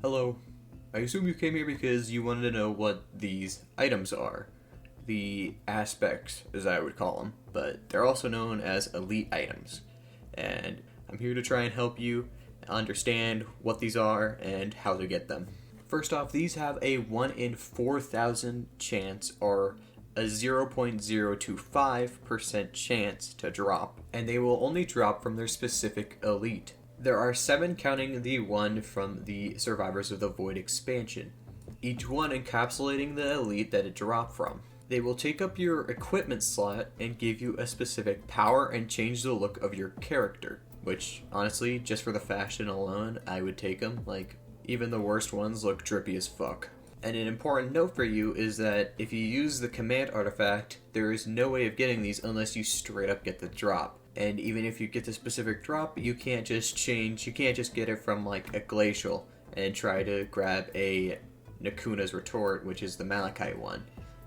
Hello. I assume you came here because you wanted to know what these items are. The aspects, as I would call them, but they're also known as elite items. And I'm here to try and help you understand what these are and how to get them. First off, these have a 1 in 4,000 chance or a 0.025% chance to drop, and they will only drop from their specific elite. There are 7 counting the one from the Survivors of the Void expansion, each one encapsulating the elite that it dropped from. They will take up your equipment slot and give you a specific power and change the look of your character, which honestly, just for the fashion alone, I would take them. Like, even the worst ones look drippy as fuck. And an important note for you is that if you use the command artifact, there is no way of getting these unless you straight up get the drop. And even if you get the specific drop, you can't just get it from like a glacial and try to grab a Nakuna's retort, which is the Malachite one.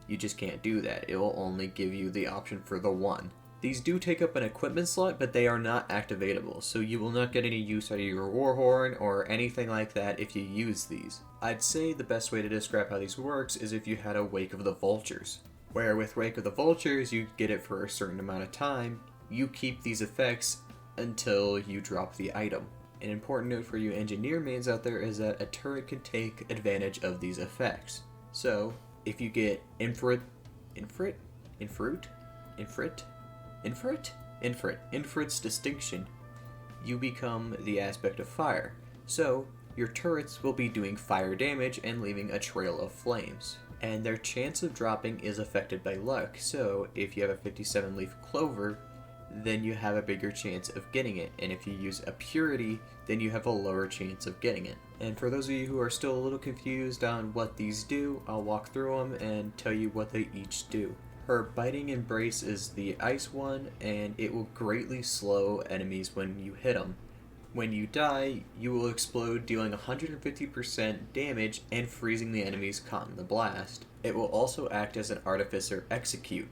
You just can't do that. It will only give you the option for the one. These do take up an equipment slot, but they are not activatable, so you will not get any use out of your Warhorn or anything like that if you use these. I'd say the best way to describe how these works is if you had a Wake of the Vultures, where with Wake of the Vultures you get it for a certain amount of time. You keep these effects until you drop the item. An important note for you engineer mains out there is that a turret can take advantage of these effects. So, if you get Infrit's Distinction, you become the aspect of fire. So, your turrets will be doing fire damage and leaving a trail of flames. And their chance of dropping is affected by luck, so if you have a 57 leaf clover, then you have a bigger chance of getting it, and if you use a purity, then you have a lower chance of getting it. And for those of you who are still a little confused on what these do, I'll walk through them and tell you what they each do. Her Biting Embrace is the ice one, and it will greatly slow enemies when you hit them. When you die, you will explode, dealing 150% damage and freezing the enemies caught in the blast. It will also act as an Artificer Execute.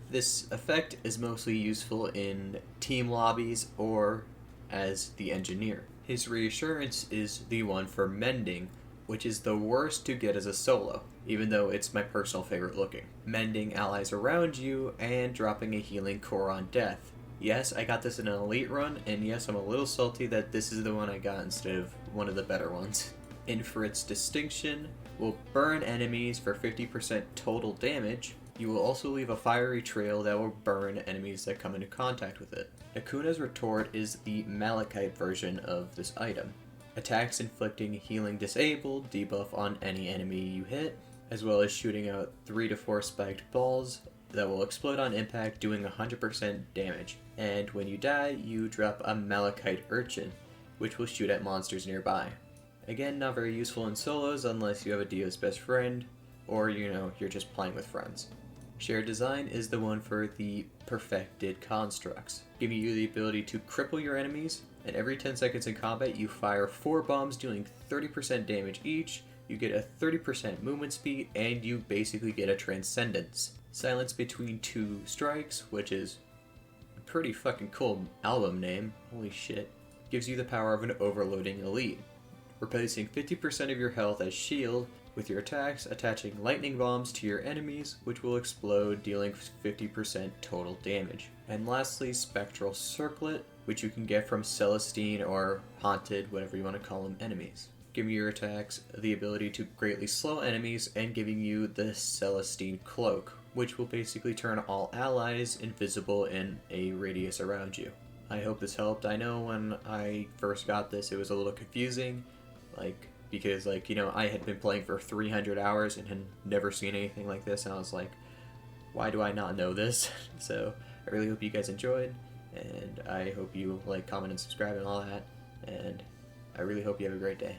This effect is mostly useful in team lobbies or as the engineer. His Reassurance is the one for Mending, which is the worst to get as a solo, even though it's my personal favorite looking. Mending allies around you and dropping a healing core on death. Yes, I got this in an elite run, and yes, I'm a little salty that this is the one I got instead of one of the better ones. Infrit's Distinction will burn enemies for 50% total damage. You will also leave a fiery trail that will burn enemies that come into contact with it. Nakuna's Retort is the Malachite version of this item. Attacks inflicting healing disabled, debuff on any enemy you hit, as well as shooting out 3 to 4 spiked balls that will explode on impact, doing 100% damage. And when you die, you drop a Malachite Urchin, which will shoot at monsters nearby. Again, not very useful in solos unless you have a Dio's best friend, or you're just playing with friends. Shared Design is the one for the Perfected Constructs, giving you the ability to cripple your enemies, and every 10 seconds in combat you fire 4 bombs dealing 30% damage each, you get a 30% movement speed, and you basically get a Transcendence. Silence Between Two Strikes, which is a pretty fucking cool album name, holy shit, gives you the power of an overloading elite, replacing 50% of your health as shield, with your attacks attaching lightning bombs to your enemies, which will explode, dealing 50% total damage. And lastly, Spectral Circlet, which you can get from Celestine or Haunted, whatever you want to call them, enemies. Giving your attacks the ability to greatly slow enemies and giving you the Celestine Cloak, which will basically turn all allies invisible in a radius around you. I hope this helped. I know when I first got this it was a little confusing, because I had been playing for 300 hours and had never seen anything like this, and I was like, why do I not know this? So I really hope you guys enjoyed, and I hope you like, comment, and subscribe and all that, and I really hope you have a great day.